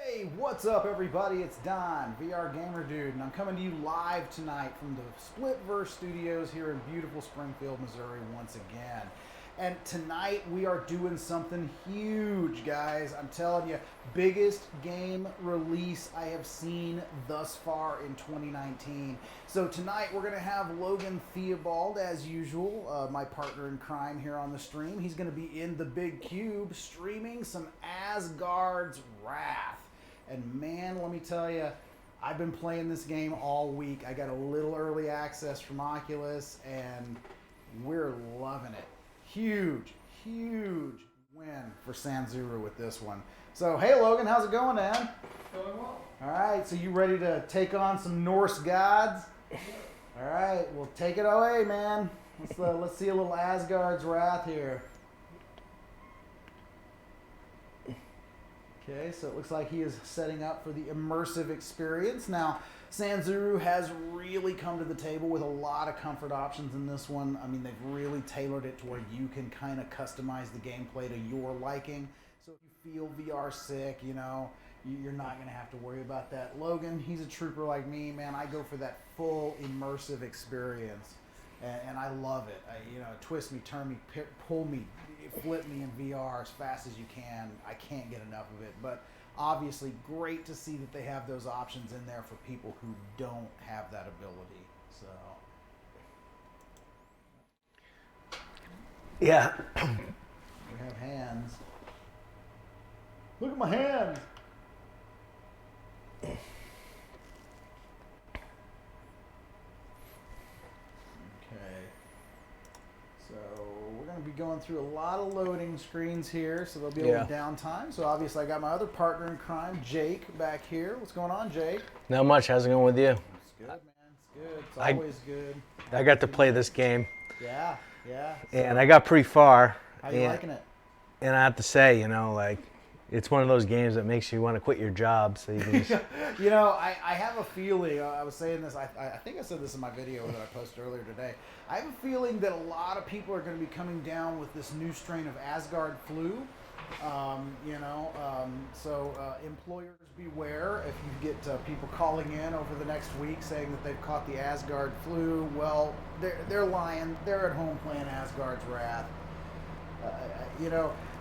Hey, what's up everybody? It's Don, VRGamerdude, and I'm coming to you live tonight from the Splitverse Studios here in beautiful Springfield, Missouri once again. And tonight we are doing something huge, guys. I'm telling you, biggest game release I have seen thus far in 2019. So tonight we're going to have Logan Theobald, as usual, my partner in crime here on the stream. He's going to be in the big cube streaming some Asgard's Wrath. And man, let me tell you, I've been playing this game all week. I got a little early access from Oculus, and we're loving it. Huge win for Sanzuru with this one. So, hey Logan, how's it going, man? Going well. All right, so you ready to take on some Norse gods? All right, well, take it away, man. Let's see a little Asgard's Wrath here. Okay, so it looks like he is setting up for the immersive experience. Now, Sanzuru has really come to the table with a lot of comfort options in this one. I mean, they've really tailored it to where you can kind of customize the gameplay to your liking. So if you feel VR sick, you know, you're not going to have to worry about that. Logan, he's a trooper like me, man. I go for that full immersive experience, and I love it. You know, twist me, turn me, pull me, flip me in VR as fast as you can. I can't get enough of it, but obviously great to see that they have those options in there for people who don't have that ability. So Yeah. we have hands. Look at my hands. We're going to be going through a lot of loading screens here, so there'll be a little downtime. So obviously I got my other partner in crime, Jake, back here. What's going on, Jake? Not much. How's it going with you? It's good, man. It's good. It's always good. I got to play this game. Yeah. So And I got pretty far. how you liking it? And I have to say, you know, like, it's one of those games that makes you want to quit your job. So you can just... You know, I have a feeling, I was saying this, I think I said this in my video that I posted earlier today. I have a feeling that a lot of people are going to be coming down with this new strain of Asgard flu. So employers beware if you get people calling in over the next week saying that they've caught the Asgard flu. Well, they're lying. They're at home playing Asgard's Wrath.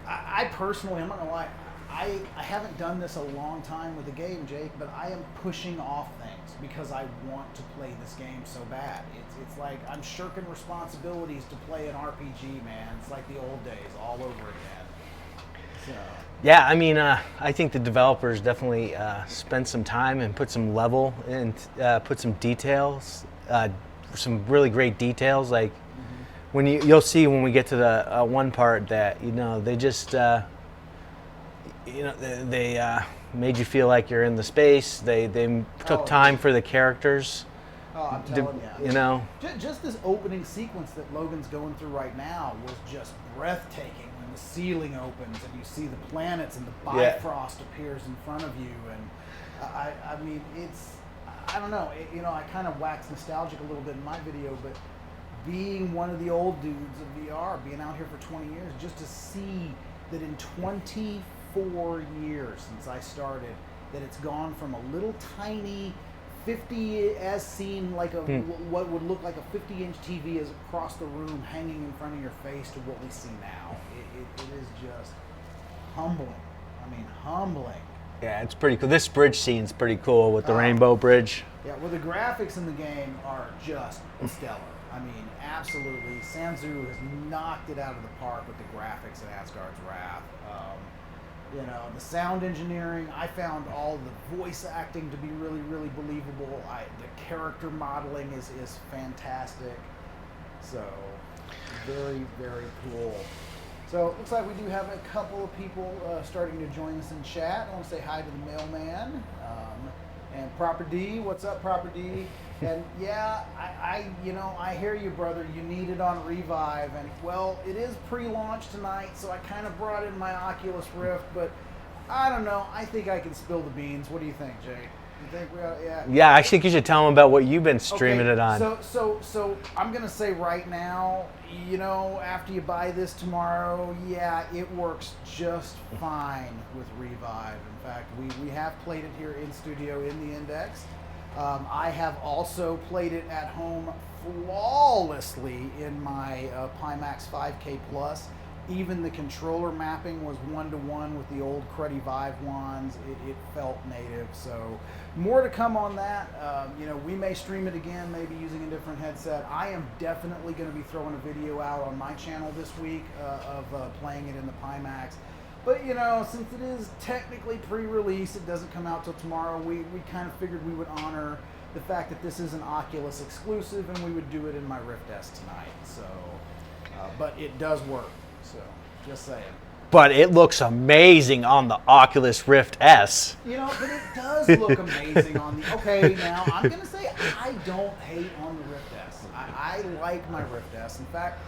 I personally, I'm not going to lie, I haven't done this a long time with the game, Jake, but I am pushing off things because I want to play this game so bad. It's like I'm shirking responsibilities to play an RPG, man. It's like the old days all over again. So. Yeah, I mean, I think the developers definitely spent some time and put some level and put some details, some really great details. Like when you'll see when we get to the one part that, you know, they just... they made you feel like you're in the space. They took time for the characters. Oh, I'm telling you. You know, just this opening sequence that Logan's going through right now was just breathtaking. When the ceiling opens and you see the planets and the Bifrost appears in front of you, and I mean, I don't know. I kind of waxed nostalgic a little bit in my video, but being one of the old dudes of VR, being out here for 20 years, just to see that in 24 years since I started, that it's gone from a little tiny 50, as seen like what would look like a 50-inch TV is across the room hanging in front of your face to what we see now. It is just humbling. I mean, humbling. Yeah, it's pretty cool. This bridge scene's pretty cool with the rainbow bridge. Yeah, well, the graphics in the game are just stellar. I mean, absolutely. Sanzuru has knocked it out of the park with the graphics in Asgard's Wrath. The sound engineering, I found all the voice acting to be really, really believable. The character modeling is fantastic. So, very, very cool. So, it looks like we do have a couple of people starting to join us in chat. I want to say hi to the mailman. And Proper D, what's up, Proper D? And yeah, I hear you, brother. You need it on Revive, and well, it is pre-launch tonight, so I kind of brought in my Oculus Rift, but I don't know. I think I can spill the beans. What do you think, Jay? You think we ought, yeah. Yeah, I think you should tell them about what you've been streaming it on. So I'm gonna say right now, you know, after you buy this tomorrow, yeah, it works just fine with Revive. In fact, we have played it here in studio in the Index. I have also played it at home flawlessly in my Pimax 5K Plus. Even the controller mapping was 1-to-1 with the old Cruddy Vive ones. It felt native. So more to come on that. You know, we may stream it again, maybe using a different headset. I am definitely going to be throwing a video out on my channel this week of playing it in the Pimax. But, you know, since it is technically pre-release, it doesn't come out till tomorrow, we kind of figured we would honor the fact that this is an Oculus exclusive, and we would do it in my Rift S tonight. So, but it does work. So, just saying. But it looks amazing on the Oculus Rift S. You know, but it does look amazing on the... Okay, now, I'm going to say I don't hate on the Rift S. I like my Rift S. In fact,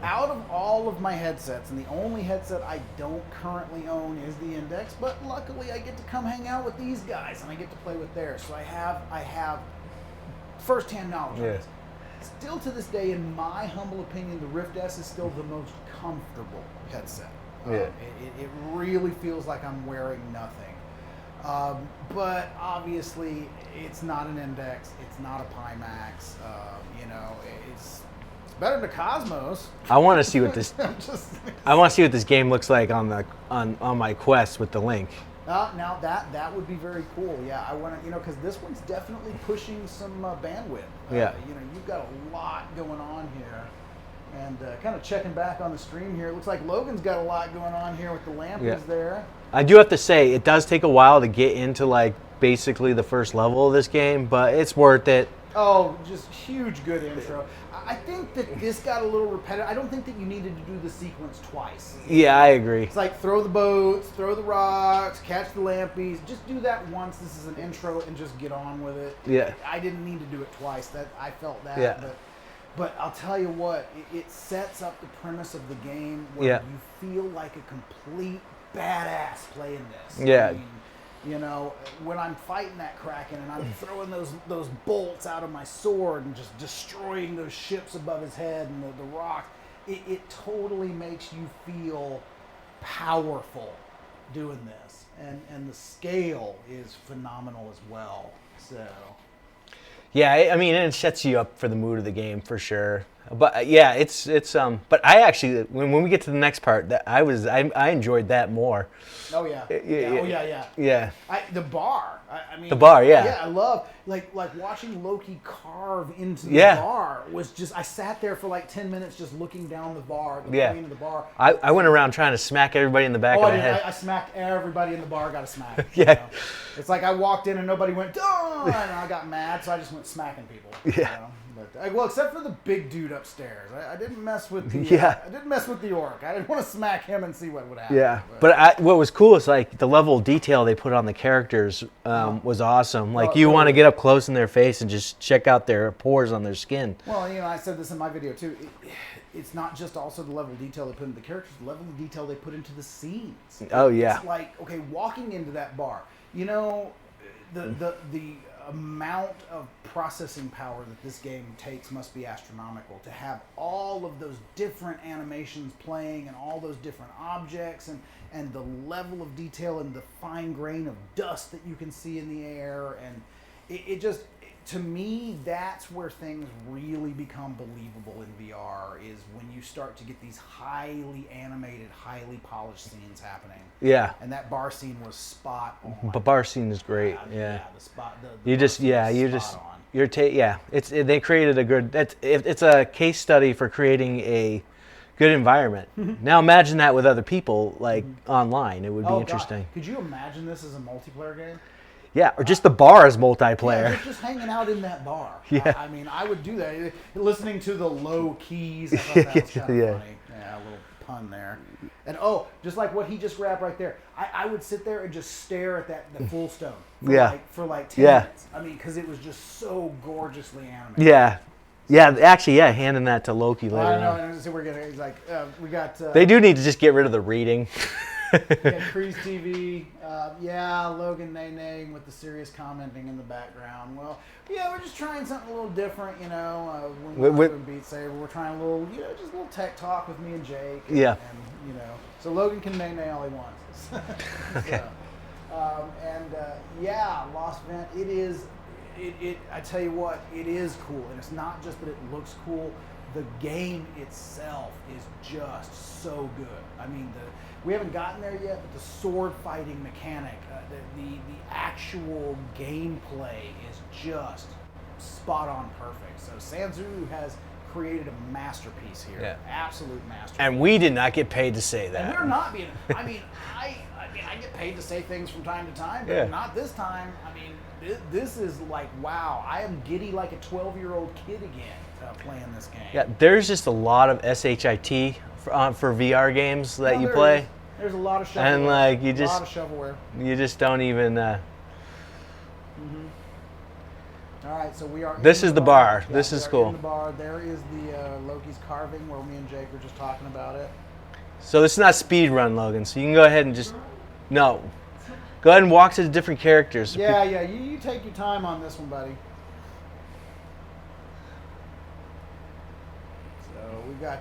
out of all of my headsets, and the only headset I don't currently own is the Index, but luckily I get to come hang out with these guys, and I get to play with theirs. So I have first-hand knowledge on this. Still to this day, in my humble opinion, the Rift S is still the most comfortable headset. It really feels like I'm wearing nothing. But obviously, it's not an Index. It's not a Pimax. You know, it's better than Cosmos. I want to see what this. I want to see what this game looks like on my Quest with the Link. Now that would be very cool. Yeah, I want to, you know, because this one's definitely pushing some bandwidth. Yeah. You know, you've got a lot going on here, and kind of checking back on the stream here. It looks like Logan's got a lot going on here with the lampies there. I do have to say, it does take a while to get into like basically the first level of this game, but it's worth it. Oh, just huge good intro. I think that this got a little repetitive. I don't think that you needed to do the sequence twice. Yeah, I agree. It's like throw the boats, throw the rocks, catch the lampies. Just do that once. This is an intro, and just get on with it. Yeah. I didn't need to do it twice. I felt that. Yeah. But I'll tell you what, it sets up the premise of the game where you feel like a complete badass playing this. Yeah. I mean, you know, when I'm fighting that Kraken and I'm throwing those bolts out of my sword and just destroying those ships above his head and the rocks, it totally makes you feel powerful doing this. And the scale is phenomenal as well. So, yeah, I mean, it sets you up for the mood of the game for sure. But yeah, it's but I actually when we get to the next part, I enjoyed that more. Oh yeah. Yeah. The bar. I mean, the bar. Yeah. Yeah, I love like watching Loki carve into the bar was just. I sat there for like 10 minutes just looking down the bar, the plane of the bar. I went around trying to smack everybody in the back of the head. I smacked everybody in the bar. Got a smack. Yeah. You know? It's like I walked in and nobody went done, and I got mad, so I just went smacking people. Yeah. You know? But, well, except for the big dude upstairs, I didn't mess with the. I didn't mess with the orc. I didn't want to smack him and see what would happen. Yeah, but what was cool is like the level of detail they put on the characters was awesome. Like you want to get up close in their face and just check out their pores on their skin. Well, you know, I said this in my video too. It's not just also the level of detail they put into the characters, the level of detail they put into the scenes. Oh yeah. It's like, okay, walking into that bar, you know, the amount of processing power that this game takes must be astronomical to have all of those different animations playing and all those different objects and the level of detail and the fine grain of dust that you can see in the air, and it just, to me, that's where things really become believable in VR, is when you start to get these highly animated, highly polished scenes happening. Yeah. And that bar scene was spot on. The bar scene is great. Yeah. The spot. They created a good. It's a case study for creating a good environment. Now imagine that with other people, like online. It would be interesting. God. Could you imagine this as a multiplayer game? Yeah, or just the bar as multiplayer. Yeah, just hanging out in that bar. Yeah. I mean, I would do that. Listening to the low keys. I thought that was kind of funny. Yeah, a little pun there. And just like what he just grabbed right there, I would sit there and just stare at the full stone for like 10 minutes. I mean, because it was just so gorgeously animated. Yeah. Yeah, actually, handing that to Loki later. I know, and so we're gonna. He's like, we got. They do need to just get rid of the reading. Yeah, Crease TV. Yeah, Logan nay with the serious commenting in the background. Well, yeah, we're just trying something a little different, you know. When we're doing Beat Saber, we're trying a little, you know, just a little tech talk with me and Jake. And, yeah. And, you know, so Logan can nay all he wants. Okay. Yeah, Lost Vent, it is, I tell you what, it is cool. And it's not just that it looks cool. The game itself is just so good. I mean, we haven't gotten there yet, but the sword fighting mechanic, the actual gameplay is just spot on perfect. So Sanzu has created a masterpiece here, absolute masterpiece. And we did not get paid to say that. And we're not being. I mean, I get paid to say things from time to time, but not this time. I mean, this is like, wow, I am giddy like a 12-year-old kid again. Playing this game. Yeah, there's just a lot of SHIT for VR games that you play. There's a lot of shovelware. And like you a lot of shovelware. You just don't even. All right, so we are. This is the bar. Yeah, this is cool. In the bar. There is the Loki's carving where me and Jake were just talking about it. So this is not speed run, Logan. So you can go ahead and just go ahead and walk to the different characters. Yeah. You take your time on this one, buddy. We got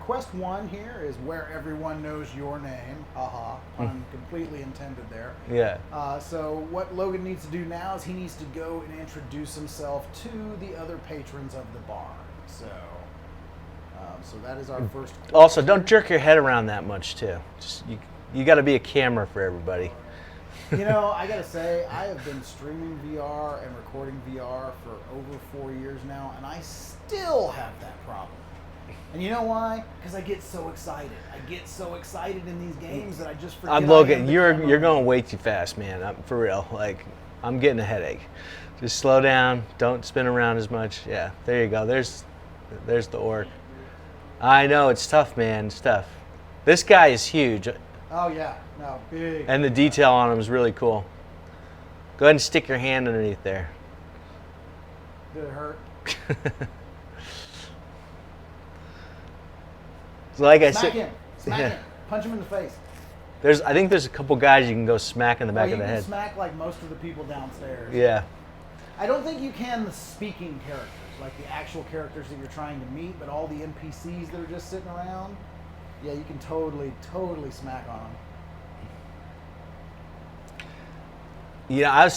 quest 1 here is where everyone knows your name. Haha, pun completely intended there. Yeah. So what Logan needs to do now is he needs to go and introduce himself to the other patrons of the bar. So, so that is our first. Also, don't jerk your head around that much too. Just you got to be a camera for everybody. You know, I gotta say, I have been streaming VR and recording VR for over 4 years now, and I still have that problem. And you know why? Because I get so excited. I get so excited in these games that I just forget. Logan, you're going way too fast, man. For real. Like, I'm getting a headache. Just slow down. Don't spin around as much. Yeah, there you go. There's the orc. I know, it's tough, man. It's tough. This guy is huge. Oh, yeah. No, big. And the detail on him is really cool. Go ahead and stick your hand underneath there. Did it hurt? So like Smack him. Smack him. Punch him in the face. I think there's a couple guys you can go smack in the back of the head. You can smack like most of the people downstairs. Yeah. I don't think you can the speaking characters, like the actual characters that you're trying to meet, but all the NPCs that are just sitting around, yeah, you can totally smack on them. Yeah,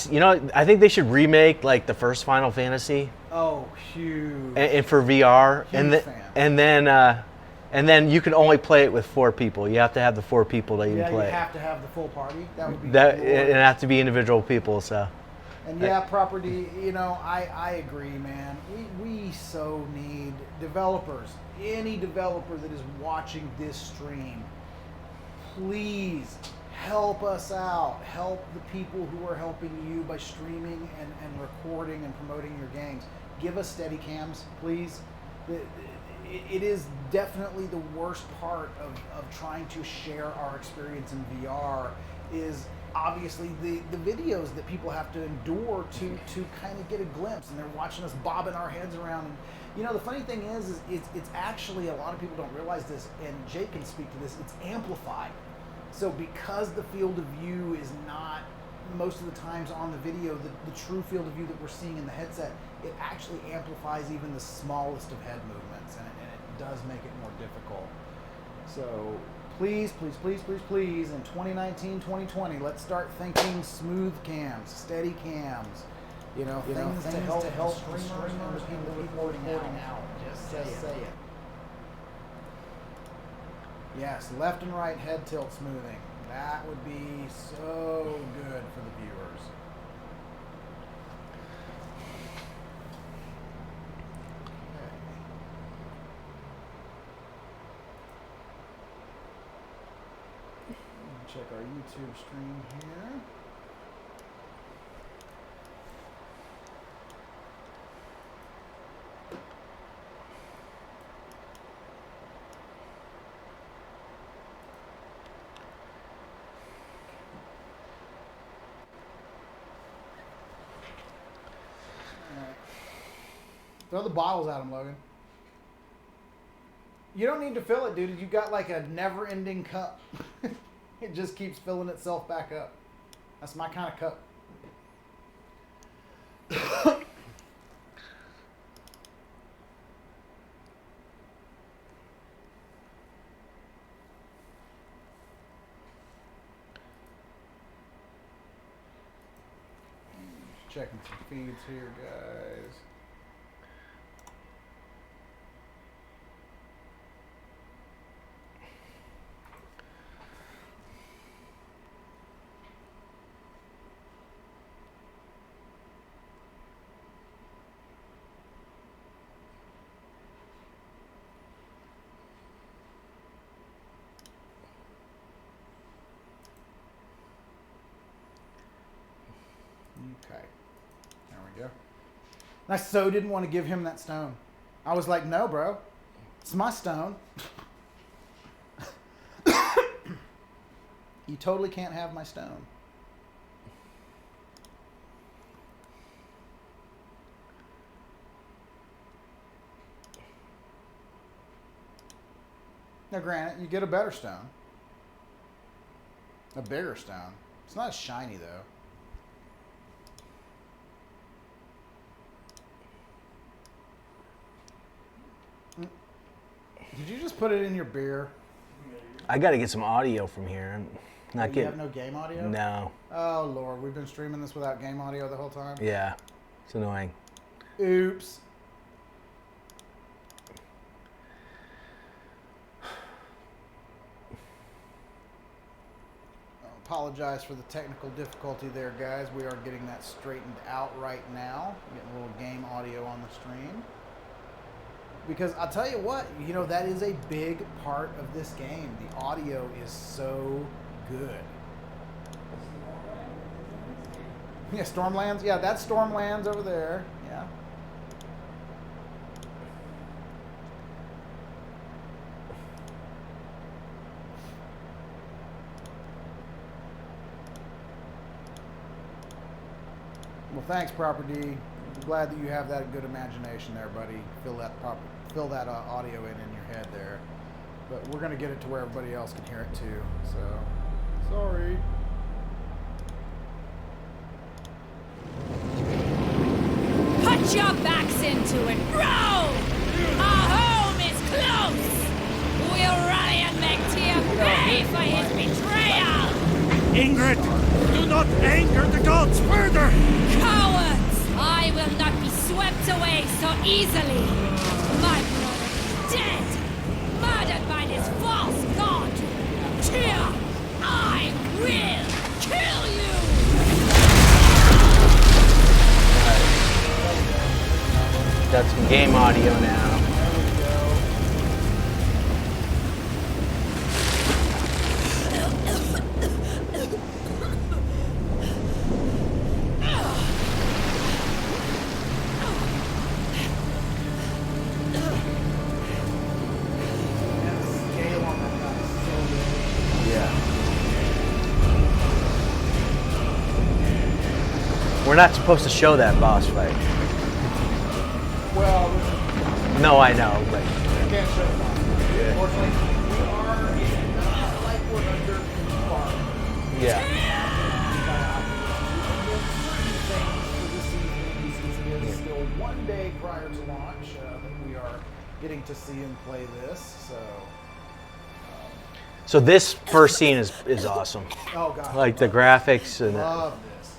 I think they should remake like the first Final Fantasy. Oh, huge. And for VR, Huge fan. And then you can only play it with 4 people. You have to have the 4 people that you play. Yeah, you have to have the full party. That would be that. Cool. It have to be individual people. So. And yeah, property. You know, I agree, man. We so need developers. Any developer that is watching this stream, please help us out. Help the people who are helping you by streaming and recording and promoting your games. Give us steady cams, please. It is definitely the worst part of trying to share our experience in VR is obviously the videos that people have to endure to kind of get a glimpse, and they're watching us bobbing our heads around. And you know, the funny thing is it's actually, a lot of people don't realize this, and Jake can speak to this, it's amplified. So because the field of view is not most of the times on the video, the true field of view that we're seeing in the headset, it actually amplifies even the smallest of head movements, and it does make it more difficult. So please, in 2019, 2020, let's start thinking smooth cams, steady cams, things to help the streamers and the people reporting out. Just say it. Yes, left and right head tilt smoothing. That would be so good for the viewers. Check our YouTube stream here. Throw the bottles at him, Logan. You don't need to fill it, dude. You got like a never-ending cup. It just keeps filling itself back up. That's my kind of cup. Checking some feeds here, guys. Okay. There we go. And I so didn't want to give him that stone. I was like, no, bro. It's my stone. You totally can't have my stone. Now, granted, you get a better stone. A bigger stone. It's not as shiny, though. Did you just put it in your beer? I got to get some audio from here. I'm not You getting. have no game audio? No. Oh, Lord. We've been streaming this without game audio the whole time? Yeah. It's annoying. Oops. Apologize for the technical difficulty there, guys. We are getting that straightened out right now. Getting a little game audio on the stream. Because I'll tell you what, you know, that is a big part of this game. The audio is so good. Yeah, Stormlands. Yeah, that's Stormlands over there. Yeah. Well, thanks, Proper D. Glad that you have that good imagination there, buddy. Fill that audio in your head there. But we're gonna get it to where everybody else can hear it too. So, sorry. Put your backs into it, row! Our home is close. We'll rally and make Tyr pay for his betrayal. Ingrid, do not anger the gods further! Cowards! I will not be swept away so easily. My brother is dead, murdered by this false god. Tyr, I will kill you! Got some game audio now. We're not supposed to show that boss fight. Well, No, I know, but we can't show it. Unfortunately, we are. It's not like we're under far. yeah. It is still one day prior to launch that we are getting to see and play this. So this first scene is awesome. Oh god, Like the graphics and love this.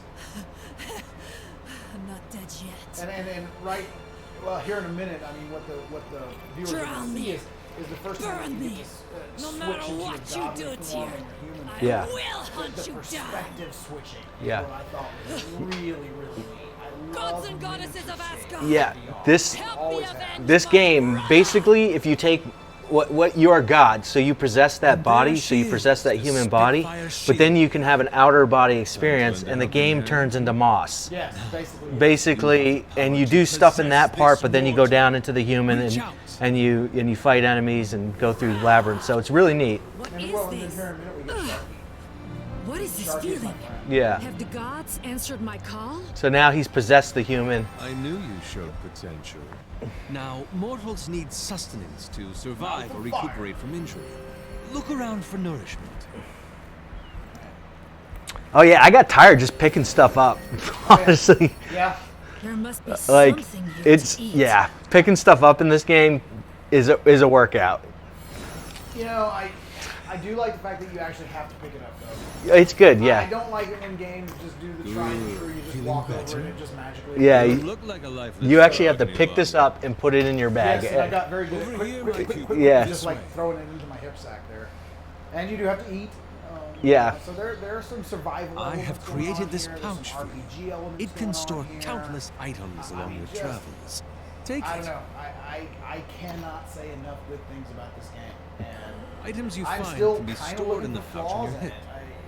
I'm not dead yet. And right, well, here in a minute. I mean, what the viewers are Drown going to see me. is the first time Burn you me. get to No switch matter into what your you godly do, form Tyr, and your human I Yeah. will the hunt you down. perspective switching. Yeah. Is what I thought was really, really neat. I Gods love and the goddesses of Asgard. yeah. This Help me Always avenge this my game brother. basically, if you take what you are God, so you possess that body, so you possess that human body, but then you can have an outer body experience, and the game turns into Moss. Yes, Basically, and you do stuff in that part, but then you go down into the human and you fight enemies and go through labyrinths. So it's really neat. What And is well, in this? here in a minute we get Sharky. What is this Sharky is my feeling? friend. Yeah. Have the gods answered my call? So now he's possessed the human. I knew you showed potential. Now, mortals need sustenance to survive or recuperate from injury. Look around for nourishment. Oh yeah, I got tired just picking stuff up. Honestly, Yeah. There must be like something here it's to eat. yeah, picking stuff up in this game is a workout. You know, I do like the fact that you actually have to pick it up though. It's good, I yeah. don't like it when games just do the try and true. You just walk over and it just magically. Yeah, You you, look like a lifeless you actually have to dog pick any this longer. up and put it in your bag. Yes, and I got very good. Over Quick, here, quick, my quick, cube. quick, Yeah. just like throwing it into my hip sack there. And you do have to eat. Yeah. So there are some survival I elements have going on created this here. There's some pouch for you. RPG elements It going can on store here. countless items along your just- travels. Take I it. don't know. I cannot say enough good things about this game. And Items you I'm find still can be kind of stored looking in the for pouch on flaws your in hip.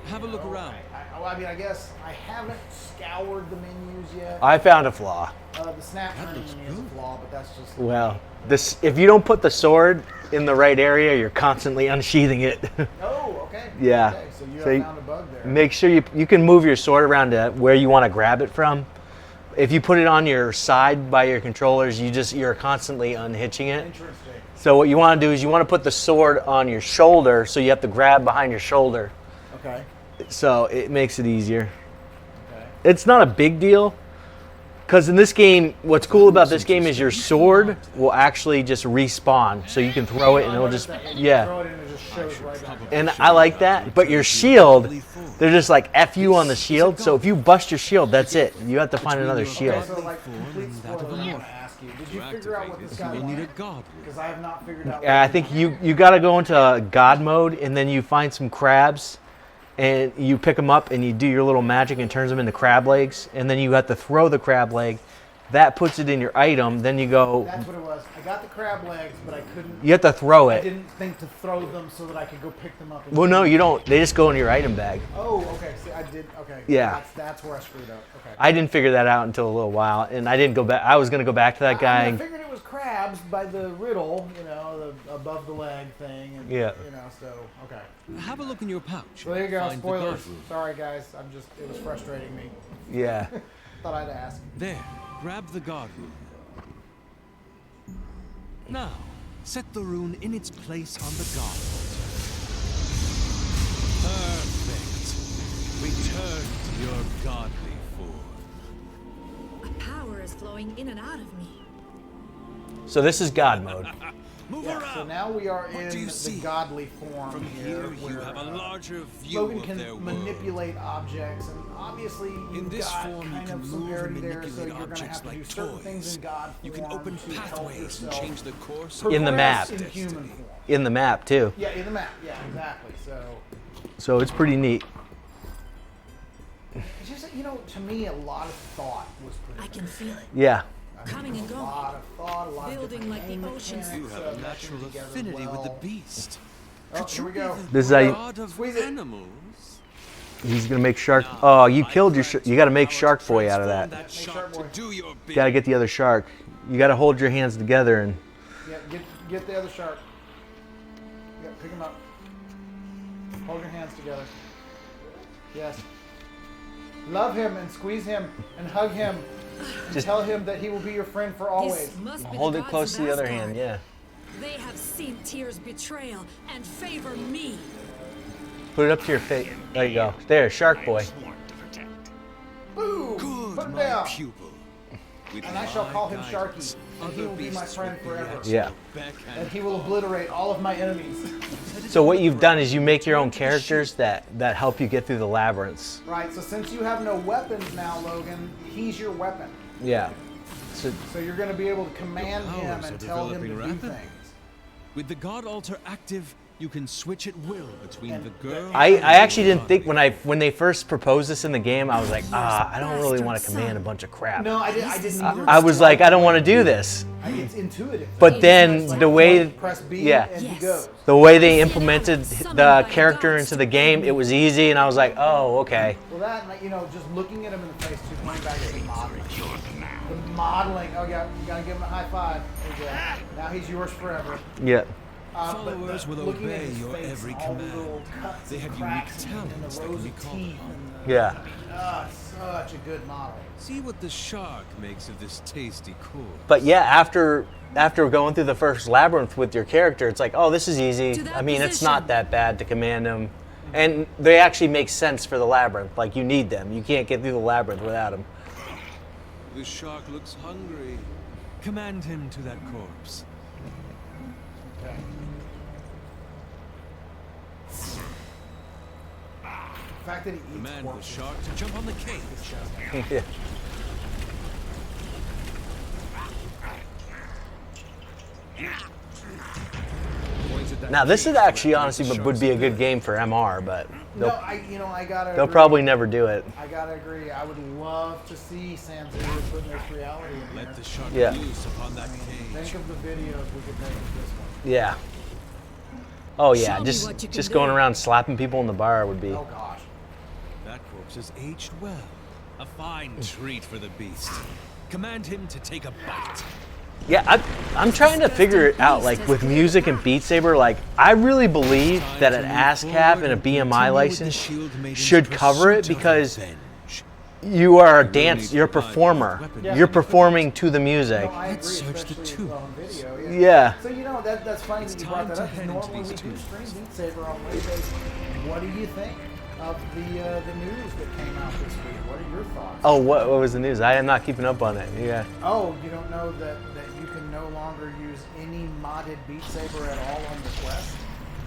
it. Have a look around. I mean, I guess I haven't scoured the menus yet. I found a flaw. The snap turning looks menu is a good. flaw, but that's just Well, this if you don't put the sword in the right area, you're constantly unsheathing it. Oh, okay. Yeah. Okay, so you So have you- found a bug there. Make sure you can move your sword around to where you want to grab it from. If you put it on your side by your controllers, you're constantly unhitching it. Interesting. So what you want to do is you want to put the sword on your shoulder, so you have to grab behind your shoulder. Okay. So it makes it easier. Okay. It's not a big deal, because in this game, what's cool about this game is your sword will actually just respawn, so you can throw it and it'll just Throw yeah. it in and it just shows right back. And I like that. But your shield, they're just like F you on the shield. So if you bust your shield, that's it. You have to find another Okay, shield. so like complete spoiler, I'm going to ask you. Did you figure out what this guy You need a wanted? god. Because I have not figured out. Yeah, I think you got to go into God mode, and then you find some crabs, and you pick them up, and you do your little magic and turns them into crab legs, and then you have to throw the crab leg. That puts it in your item. Then you go. That's what it was. I got the crab legs, but I couldn't. You have to throw I it. didn't think to throw them so that I could go pick them up. And Well, no, you don't. They just go in your item bag. Oh, okay. See, I did. Okay. Yeah. That's where I screwed up. Okay. I didn't figure that out until a little while, and I didn't go back. I was gonna go back to that guy. I and- figured it was crabs by the riddle, you know, the above the leg thing. And, Yeah. You know, so okay. Have a look in your pouch. So there you go. Find the Spoilers. guard room. Sorry, guys. It was frustrating me. Yeah. Thought I'd ask. There, grab the guard rune. Now, set the rune in its place on the guard. Perfect. Return to your godly form. A power is flowing in and out of me. So this is God mode. Move Yeah, around. so now we are What in do you the see? godly form From here, here, you where have a larger view Logan of can their world. manipulate objects, and obviously you've this got form, you kind can of some move and parity there, so manipulate you're going to have objects to do like certain things toys. in God You can form open to help pathways and yourself change the course In the map. progress in human form. In the map too. Yeah, in the map. Yeah, exactly. So So it's pretty neat. it's just that, you know, to me, a lot of thought was put I into can this. feel it. Yeah. Coming and A going. lot of thought, a lot Building of different like the game oceans. You mechanics, have a meshing natural together affinity with the well. beast. Oh, Could here you we be go. the This is how you- god of Squeeze it. animals? He's gonna make shark. Oh, you killed your. You got to make Shark Boy out of that. That Shark shark Boy. to do your bidding. Got to get the other shark. You got to hold your hands together and. Yeah, get the other shark. Yeah, pick him up. Hold your hands together. Yes. Love him and squeeze him and hug him and Just- tell him that he will be your friend for always. This must be Hold the it gods close of to the other Asgard. hand. Yeah. They have seen Tyr's betrayal and favor me. Put it up to your face. There you go. There, Shark Boy. Boom! Good, Put him my down. pupil. With And I shall my call him guidance, Sharky, and he other will be my beasts friend will be forever. at Yeah. your beck And he will obliterate all of my enemies. So what you've done is you make your own characters that help you get through the labyrinths. Right, so since you have no weapons now, Logan, he's your weapon. Yeah. So So you're going to be able to command Your him powers and are tell him to do developing rapidly. things. With the god altar active, you can switch at will between And the girl. I and actually the didn't think godly. when they first proposed this in the game, I was like, I don't really want to command a bunch of crap. No, I didn't either. I was like, I don't want to do this. It's intuitive. But then It's like the way, press B yeah. and he Yes. goes. the way they implemented the character into the game, it was easy, and I was like, oh, okay. Well, that, like, you know, just looking at him in the face, too, going back to the modeling. The modeling. Oh, yeah, you gotta give him a high five. There you go. Now he's yours forever. Yeah. But Followers will looking at obey his your face, every all the command. little cuts They and have unique cracks and talents the that can rows be of called teeth. upon. And the, Yeah. such a good model. See what the shark makes of this tasty corpse. But yeah, after going through the first labyrinth with your character, it's like, oh, this is easy. To that I mean, it's not position. that bad to command him. And they actually make sense for the labyrinth. Like, you need them. You can't get through the labyrinth without them. The shark looks hungry. Command him to that corpse. Okay. The fact that he eats Command the corpses. shark to jump on the cage. Yeah. Now, this is actually honestly would be a good game for MR, but No, they'll, I gotta. they'll agree. probably never do it. I gotta agree. I would love to see San Zero putting this reality in Let there. the shark Yeah. loose upon that Think cage. of the videos we could make of this one. Yeah. Oh yeah, Show me just what you can just do. going around slapping people in the bar would be. Oh gosh. That corpse has aged well. A fine treat for the beast. Command him to take a bite. Yeah, I'm trying to figure it out. Like with music and Beat Saber, like I really believe that an ASCAP and a BMI license should cover it because you are a dance, you're a performer. Yeah. You're performing to the music. No, I agree, Let's search the especially tube. on video. Yeah. So that's funny that you brought that time up. to head into Normally we these do tubes. stream Beat Saber on Wednesdays. What do you think of the news that came out this week? What are your thoughts? Oh, what was the news? I am not keeping up on it. Yeah. Oh, you don't know that you can no longer use any modded Beat Saber at all on the Quest?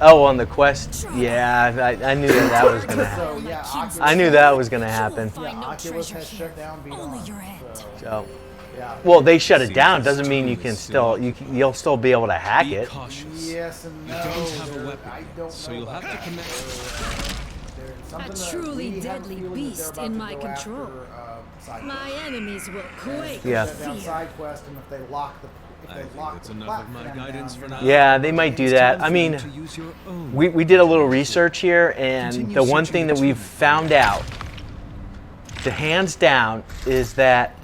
Oh, on the Quest. Yeah, I knew that was gonna happen. So yeah, Oculus, I knew that was gonna happen. Find no Oculus treasure has here. shut down Beat Only On. your end. So, Yeah. well, they shut it down. Doesn't mean you can still you'll still be able to hack Be it. cautious. Yes and no. You don't have a There- weapon, I don't so know you'll about have to that. commit. There's A something that truly we have a deadly feeling that beast they're in about my to go after, control. side My quest. enemies will quake Yeah. with Shut down fear. side quest, and if they lock the I think lock that's the enough of my platform guidance down, for you're now. not- Yeah, they might do that. I mean, To use your own. we did a little research here, and Continue the one searching thing the that we've tomb. found out, the hands down, is that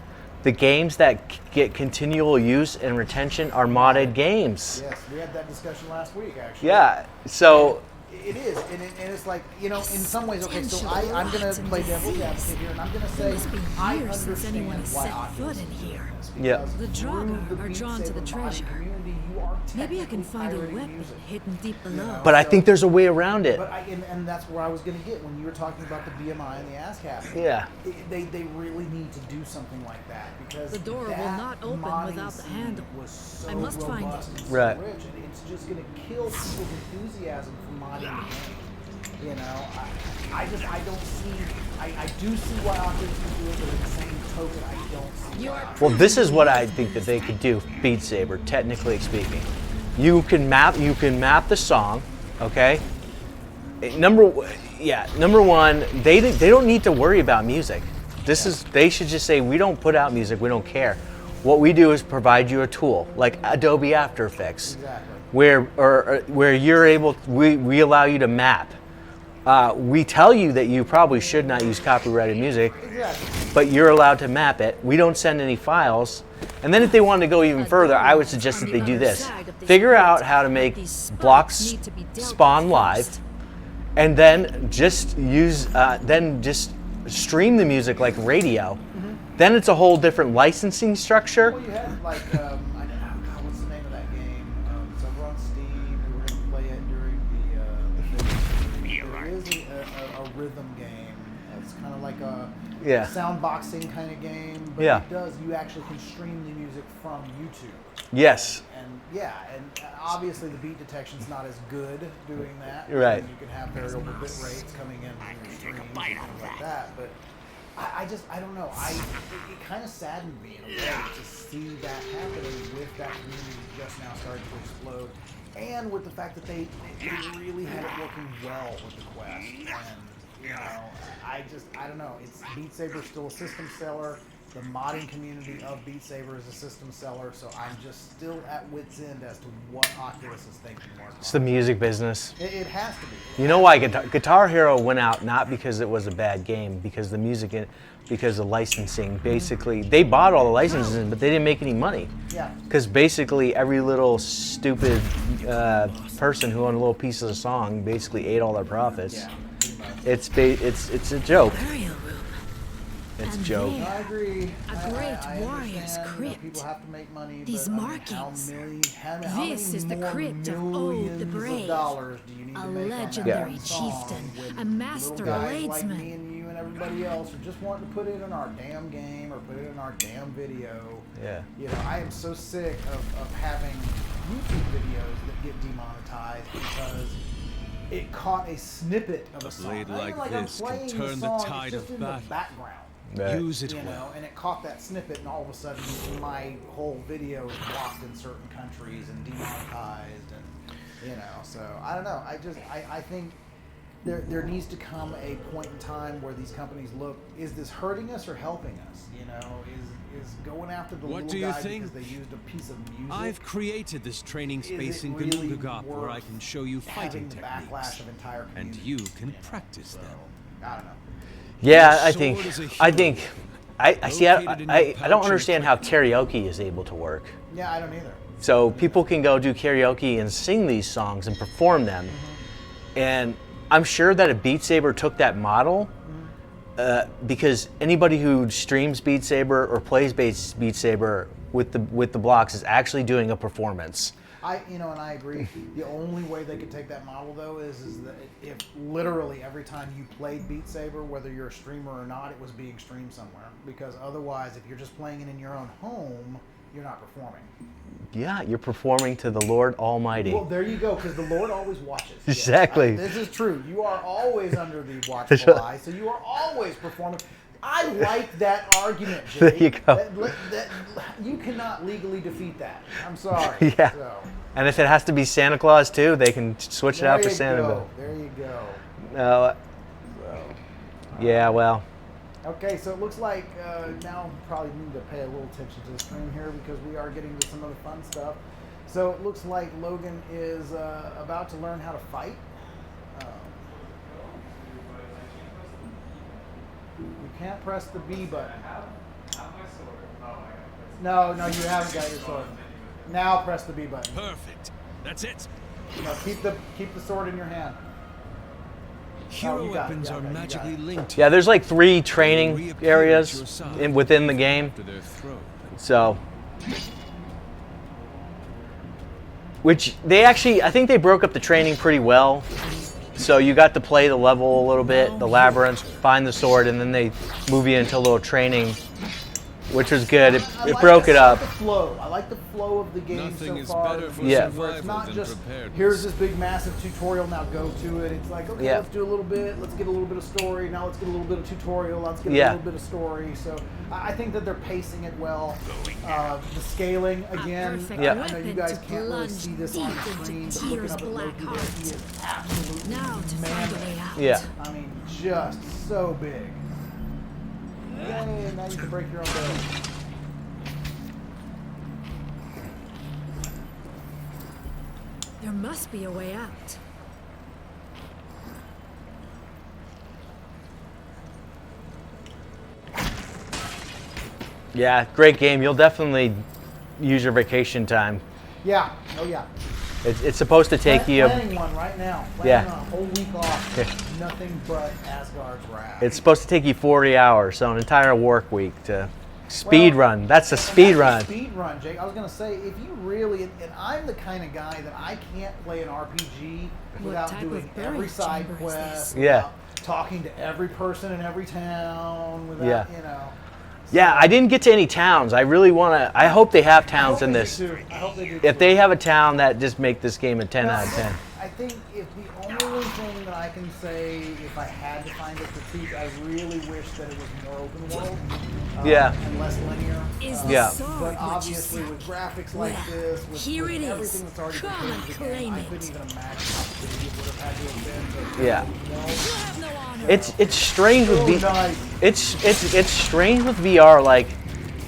the games that get continual use and retention are modded games. Yes, we had that discussion last week, actually. Yeah. So It is, and it's like, in some ways, okay, so I'm going to play devil's advocate here, and I'm going to It say, must be I years since understand anyone has why set Oculus foot in is doing here. this, Yeah. because The through Draugr the are Beat drawn to the Saber modding treasure. community, you are Maybe I can technically find a pirating weapon music. hidden deep below. know? but I think there's a way around it. But and that's where I was going to get when you were talking about the BMI and the ASCAP. Yeah. They really need to do something like that because The door will that not open modding without the scene handle. Was so I must find robust it. and so Right. rich, and it's just going to kill people's enthusiasm for modding the game. You know, I don't see. I do see why Oculus can do it, but at the same token, I don't see. You why are Oculus- Well, this is what I think that they could do, Beat Saber, technically speaking. You can map the song, okay? Number one, they don't need to worry about music. They should just say, we don't put out music, we don't care. What we do is provide you a tool like Adobe After Effects, Exactly. where you're able. We allow you to map. We tell you that you probably should not use copyrighted music, Exactly. but you're allowed to map it. We don't send any files. And then if they wanted to go even further, I would suggest that they do this. Figure out how to make blocks spawn live, and then just stream the music like radio. Then it's a whole different licensing structure. Well, you had like I don't know, what's the name of that game? It's over on Steam. We were going to play it during the. It is a rhythm game. It's kind of like a Yeah. sound boxing kind of game. But Yeah. it does. You actually can stream the music from YouTube. Yes. And yeah, and obviously the beat detection's not as good doing that. Right. You can have variable bit rates coming in from your streams and things like that. But I don't know. It kind of saddened me in a way to see that happening with that community just now starting to explode, and with the fact that they really had it working well with the Quest. And you know, I don't know. It's Beat Saber's still a system seller. The modding community of Beat Saber is a system seller, so I'm just still at wit's end as to what Oculus is thinking. It's the music business. It has to be. You know why Guitar Hero went out? Not because it was a bad game, because the music, because of licensing. Basically, they bought all the licenses, but they didn't make any money. Yeah. Because basically, every little stupid person who owned a little piece of the song basically ate all their profits. Yeah. Pretty much. It's a joke. Burial room. It's a And joke. there, I agree. A great I warrior's understand, crypt. people have to make money. These but, markings. How This many is the more crypt of Ode millions the Brave, dollars do you need a to make on that legendary one song chieftain, when a master little guys like bladesman. me and you and everybody else are just wanting to put it in our damn game or put it in our damn video? Yeah. You know, I am so sick of having YouTube videos that get demonetized because it caught a snippet of a song. blade Not even like I'm this can playing turn the song, tide it's just of in the battle. background. Right. Use it You know, well. and it caught that snippet, and all of a sudden, my whole video is blocked in certain countries and demonetized, and you know. So I don't know. I think there needs to come a point in time where these companies look: is this hurting us or helping us? You know, is going after the What little do you guy think? because they used a piece of music? I've created this training Is space it in really Gnugagap where I worth can show you fighting having the backlash techniques. of entire And communities, you can know? practice So, them. I don't know. Yeah, Your I sword think. is a I hero. think. I see. Located in your I pouch don't in understand how the karaoke is able to work. Yeah, I don't either. So people can go do karaoke and sing these songs and perform them, and I'm sure that if Beat Saber took that model, because anybody who streams Beat Saber or plays Beat Saber with the blocks is actually doing a performance. And I agree. The only way they could take that model though is that if literally every time you played Beat Saber, whether you're a streamer or not, it was being streamed somewhere. Because otherwise, if you're just playing it in your own home, you're not performing. Yeah, you're performing to the Lord Almighty. Well, there you go, because the Lord always watches. Yes. Exactly. This is true. You are always under the watchful eye, so you are always performing. I like that argument, Jake. There you go. You cannot legally defeat that. I'm sorry. Yeah. So, And if it has to be Santa Claus too, they can switch it out for Santa. There you go. No. Yeah, well. Okay, so it looks like now we probably need to pay a little attention to the screen here because we are getting to some of the fun stuff. So it looks like Logan is about to learn how to fight. You can't press the B button. No, you haven't got your sword. Now press the B button. Perfect. That's it. No, keep the sword in your hand. Hero you got it, weapons you are got it, you got magically it. linked. Yeah, there's like 3 training Reappear at areas your side within the game. after their throw. So, which they actually, I think they broke up the training pretty well. So you got to play the level a little bit, the labyrinth, find the sword, and then they move you into a little training, which was good. It broke it up. I like the flow of the game Nothing so is far. better for Yeah. Where it's survival not than just preparedness. here's this big massive tutorial, now go to it. It's like, okay, Yeah. let's do a little bit, let's get a little bit of story, now let's get a little bit of tutorial, let's get a Yeah. little bit of story. So I think that they're pacing it well. The scaling again, perfect Yeah. I know you weapon guys to can't really plunge see this on the deep into screen, but looking Tyr's up at black Loki, heart. he is absolutely Now to find a mammoth. way out. Yeah. I mean, just so big. Yay, now you can break your own bed. There must be a way out. Yeah, great game. You'll definitely use your vacation time. Yeah, oh yeah. It's supposed to take you. Planning one right now. Yeah. Planning a whole week off. Nothing but Asgard's wrath. It's supposed to take you 40 hours, so an entire work week to speed run. That's a speed run. Speed run, Jake. I was gonna say, if you really, and I'm the kind of guy that I can't play an RPG without type doing of burial every side chamber is quest, this? Yeah. without talking to every person in every town, without, Yeah. you know. Yeah, I didn't get to any towns. I really want to. I hope they have towns in this. I hope they do. If they have a town, that just make this game a 10 Well, out of 10. I think if the only thing that I can say, if I had to find a critique, I really wish that it was more open world. Yeah. And less linear. Is the Yeah. sword But what you obviously, seek? with graphics like Well, this, with here it is. everything that's already Come been and changed again, claim I it. couldn't even imagine how big it would have had to have been. But, Yeah. you know, You have no honor. It's strange with so V. nice. It's strange with VR. Like,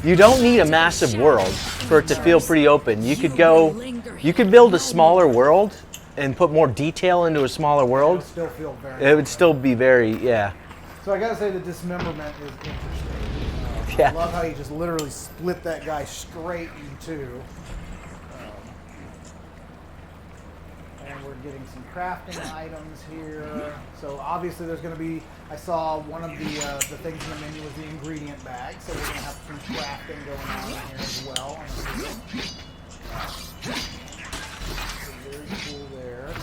you don't need a massive world for it to feel pretty open. You could go. You could build a smaller world and put more detail into a smaller It'll world. still feel very. It would still be very, yeah. So I gotta say the dismemberment is interesting. Yeah. I love how you just literally split that guy straight in two. And we're getting some crafting items here. So obviously there's going to be, I saw one of the things in the menu was the ingredient bag, so we're going to have some crafting going on in here as well. So very cool there.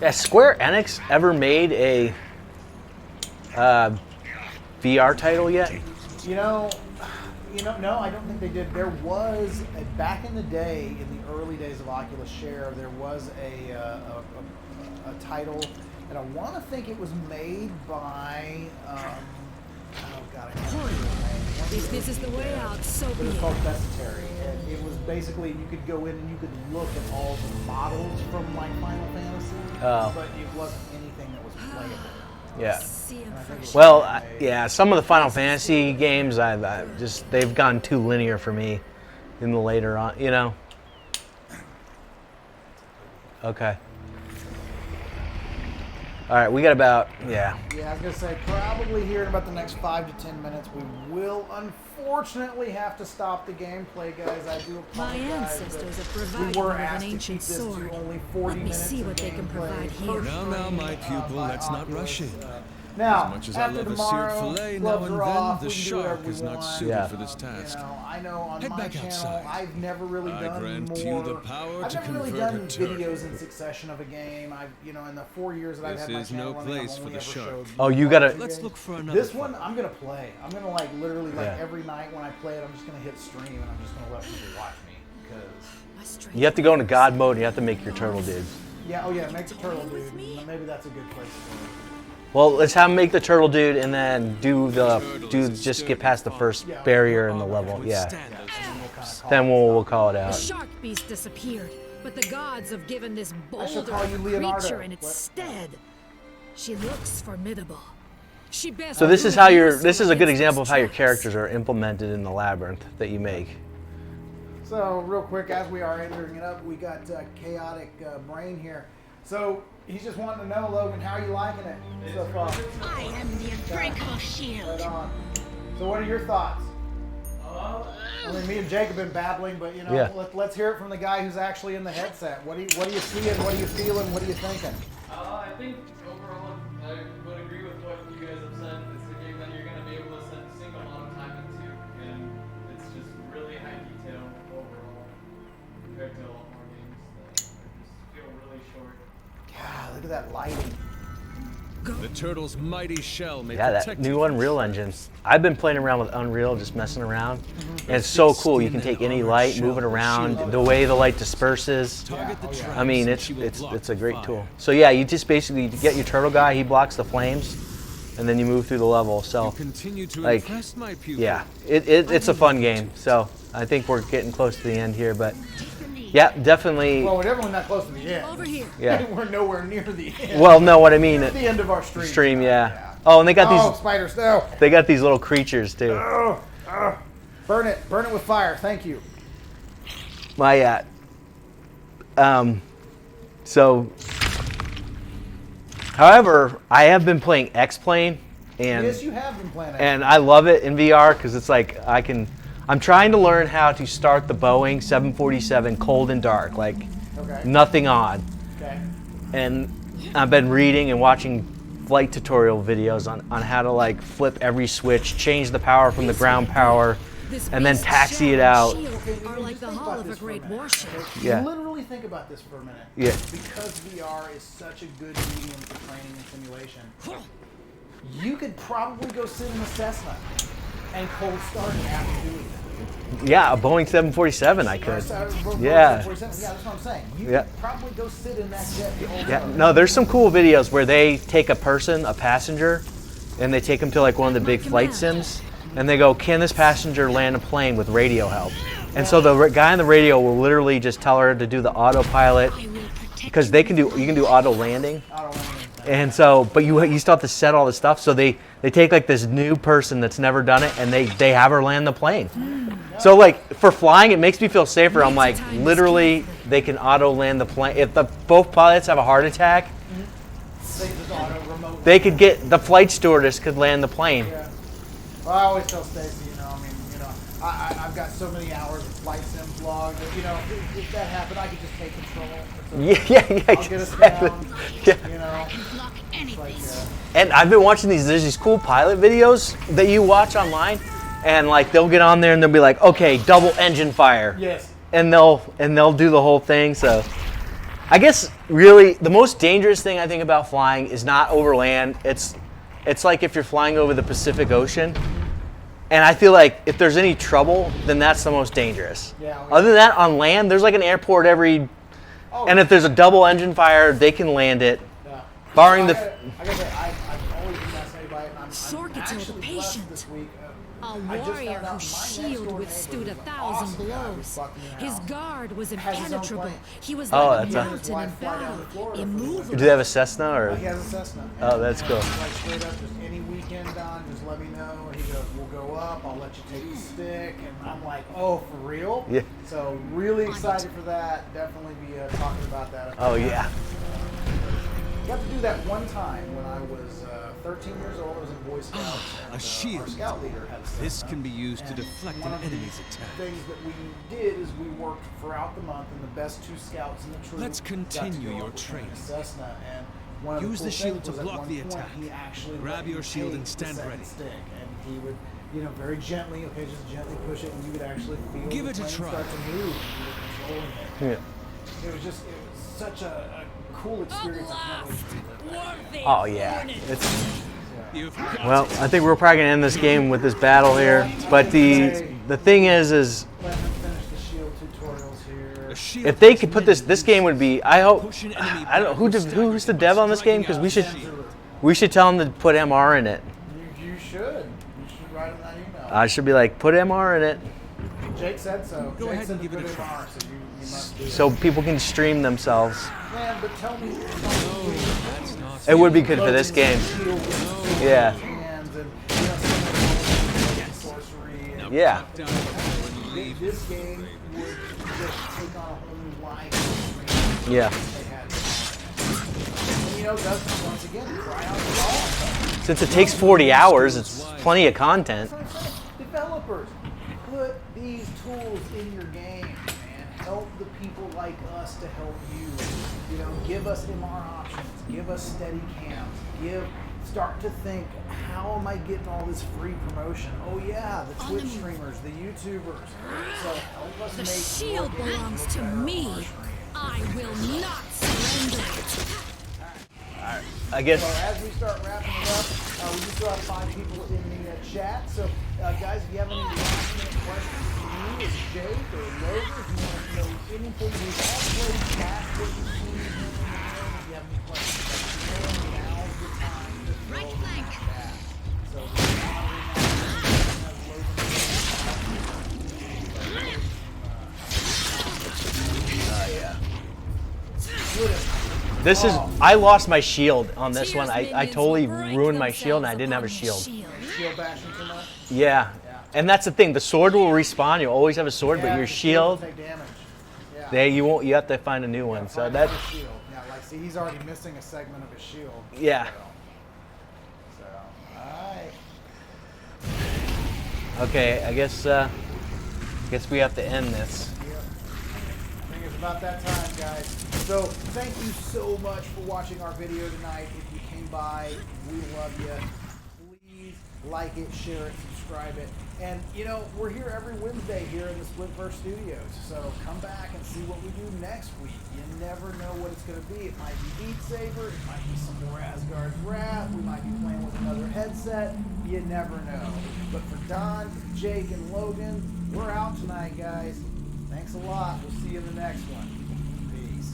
Has Square Enix ever made a VR title yet? No, I don't think they did. There was back in the day, in the early days of Oculus Share, there was a title, and I want to think it was made by. Oh God, I can't remember the name. If this is the way out, so But be it was it. called Bessetary, and it was basically you could go in and you could look at all the models from like Final Fantasy, but it wasn't anything that was playable. Yeah. See him fresh. Well, yeah, some of the Final Fantasy games, I just they've gone too linear for me in the later on, you know. Okay. All right, we got about, yeah. Yeah, I was gonna say probably here in about the next 5 to 10 minutes we will unfortunately have to stop the gameplay, guys. I do apologize. My ancestors have provided we were me with asked an to keep ancient this sword. to only 40 Let me minutes see of what they can gameplay. provide here. Now, my pupil, by let's not Oculus. rush in. Now, As much as I after love a seared tomorrow, fillet now gloves and are off, then, the we can do shark whatever we is not want. suited Yeah. for this task. I know on Head my back channel, outside. I've never really I done grant more. you the power I've to never really convert done a turtle. videos in succession of a game. I've, in the 4 years that I've This had my is channel no running, place I've for only the ever shark. showed Oh, you gotta- Let's look for another This fight. one, I'm gonna play. I'm gonna literally Yeah. every night when I play it, I'm just gonna hit stream and I'm just gonna let people watch me because. My strength You have to go into God mode and you have to make your turtle dude. Yeah, make the turtle dude. And maybe that's a good place for it. Well, let's have him make the turtle dude and then just get past the first barrier in the level. Yeah. Withstand those Then we'll call it The out. shark beast disappeared, but the gods have given this shall bolder call you Leonardo. creature in its What? stead. She looks formidable. She bears So a this is good how use a good against example of how your traps. characters are implemented in the labyrinth that you make. So real quick, as we are entering it up, we got Chaotic Brain here. So he's just wanting to know, Logan, how are you liking it so far? I am the unbreakable Right shield. on. So what are your thoughts? I mean, me and Jake have been babbling, but Yeah. let's hear it from the guy who's actually in the headset. What are you seeing? What are you feeling? What are you thinking? I think overall I would agree with what you guys have said. It's a game that you're going to be able to sink a lot of time into, and it's just really high detail overall compared to a lot more games that just feel really short. God, look at that lighting. The turtle's mighty shell may Yeah, that protect new you. Unreal Engine. I've been playing around with Unreal, just messing around. And it's so cool. You can take any light, move it around, the way the light disperses. Target the traps I mean, and she will it's block a the great fire. tool. So yeah, you just basically get your turtle guy. He blocks the flames, and then you move through the level. So Continue to like, impress my pupil. yeah, it's a fun game. So I think we're getting close to the end here, but yeah, definitely. Well, we're definitely not close to the end. Over here. Yeah. We're nowhere near the end. Well, no, what I mean. Near the end of our stream. Stream, yeah. Oh, and they got Oh, these. spiders! No. They got these little creatures too. Burn it with fire. Thank you. My so however, I have been playing X-Plane and Yes, you have been playing. and I love it in VR because it's like I'm trying to learn how to start the Boeing 747 cold and dark, like Okay. nothing on. Okay. And I've been reading and watching flight tutorial videos on how to like flip every switch, change the power from the ground power, This and then beast's taxi shell it out. and shield Okay, are like the think hull about of a this for great minute, warship. okay? Yeah. Literally think about this for a minute. Yeah. Because VR is such a good medium for training and simulation, you could probably go sit in a Cessna and cold start it after doing that. Yeah, a Boeing 747 I Or could. so- Yeah. 47. Yeah, that's what I'm saying. You Yeah. could probably go sit in that jet. and cold Yeah, start. no, there's some cool videos where they take a passenger, and they take them to like one of the big flight sims, and they go, "Can this passenger land a plane with radio help?" And so the guy on the radio will literally just tell her to do the autopilot, I will protect because you can do auto landing. I don't know anything. And so, but you still have to set all this stuff. So they take like this new person that's never done it, and they have her land the plane. So like for flying, it makes me feel safer. I'm like, literally, they can auto land the plane. If both pilots have a heart attack, They just auto remote. they could get the flight stewardess could land the plane. Yeah. Well, I always tell Stacy, I've got so many hours of flight sim vlog that, if that happened, I could just take control. Yeah, I'll get us down, Yeah. Block anything. like, And I've been watching there's these cool pilot videos that you watch online, and like they'll get on there and they'll be like, okay, double engine fire. yes. And they'll do the whole thing. So I guess really the most dangerous thing I think about flying is not over land. It's like if you're flying over the Pacific Ocean. And I feel like if there's any trouble, then that's the most dangerous. Yeah, Other than that, on land, there's like an airport every, and if there's a double engine fire, they can land it. Yeah. Barring the. I gotta say, I've always been fascinated by it, and I'm Sorgat's actually blessed patient. this week. A I just warrior found out whose my next shield door withstood neighbor a is an thousand awesome guy who blows. fucked me in the His house. guard was Has his own impenetrable. plane. He was Oh, like a that's a- mountain in Fly down battle, to Florida for immovable. Do they have a Cessna or? He has a Cessna. Oh, that's And cool. he's like straight up, just any weekend, Don, just let me know. And he goes, we'll go up. I'll let you take the stick. And I'm like, oh, for real? Yeah. So really excited for that. Definitely be talking about that. Oh yeah. Got to do that one time when I was 13 years old. I was in Boy Scouts. and, A shield. Our scout leader had a Cessna. This can be used to And deflect one an of the enemy's attack. things that we did is we worked throughout the month, and the best two scouts in the troop. Let's got to continue go your up with him in training. a Cessna, and one of Use the, the cool shield things to was at block one the point attack. He actually Grab let me your shield take and stand the second ready. stick, and he would, very gently, just gently push it, and you would actually feel Give the it a plane try. start to move, and you were controlling it. Yeah. It was such a cool experience. I can't wait to relive that again. Oh yeah. It's. You've got Well, I think we're probably gonna end this game with this battle here. But the thing is Let him finish the shield tutorials here. a shield if they puts could put an this enemy game would be. I hope. Push an enemy I don't know back with who's the dev on this game because we should striking out we should tell them to put MR in it. You should. You should write him that email. I should be like put MR in it Jake said so. Go Jake ahead said and to give it put a try. R, so you must do so it. people can stream themselves. Man, but tell me. That's not It would be good for this game. Yeah. Hands and, some of the sorcery. And Yeah. down and leave. this game would just take on a whole new life. Yeah. They had. And, that's once again cry out for all. Since it takes 40 hours, it's plenty of content. That's what I'm saying. Developers, put these tools in your game and help the people like us to help you. Give us MR options, give us steady cams, start to think, how am I getting all this free promotion? Oh yeah, the Twitch streamers, the YouTubers. So help us The make shield your game belongs look to better on me. our screen. I will not surrender it. I guess. So as we start wrapping it up, we do still have 5 people in the chat. So guys, if you have any last minute questions for me, it's Jake or Logan, if you want to know anything, we've all played chat, what you've seen here in the room. If you have any questions, now's the time to throw Right them in flank. the chat. So if you want This is. I lost my shield on this one. I totally ruined my shield and I didn't have a shield. shield bashing too much. Yeah. And that's the thing. The sword will respawn. You'll always have a sword, but Yeah, your the shield, will take damage. Yeah. there you won't. You have to find a new one. So Find that. another shield. Yeah, see, he's already missing a segment of his shield. Yeah. So alright. Okay. I guess we have to end this. Yep. I think it's about that time, guys. So thank you so much for watching our video tonight. If you came by, we love you. Please like it, share it, subscribe it. And we're here every Wednesday here in the Splitverse Studios. So come back and see what we do next week. You never know what it's going to be. It might be Beat Saber. It might be some more Asgard Wrath. We might be playing with another headset. You never know. But for Don, Jake, and Logan, we're out tonight, guys. Thanks a lot. We'll see you in the next one. Peace.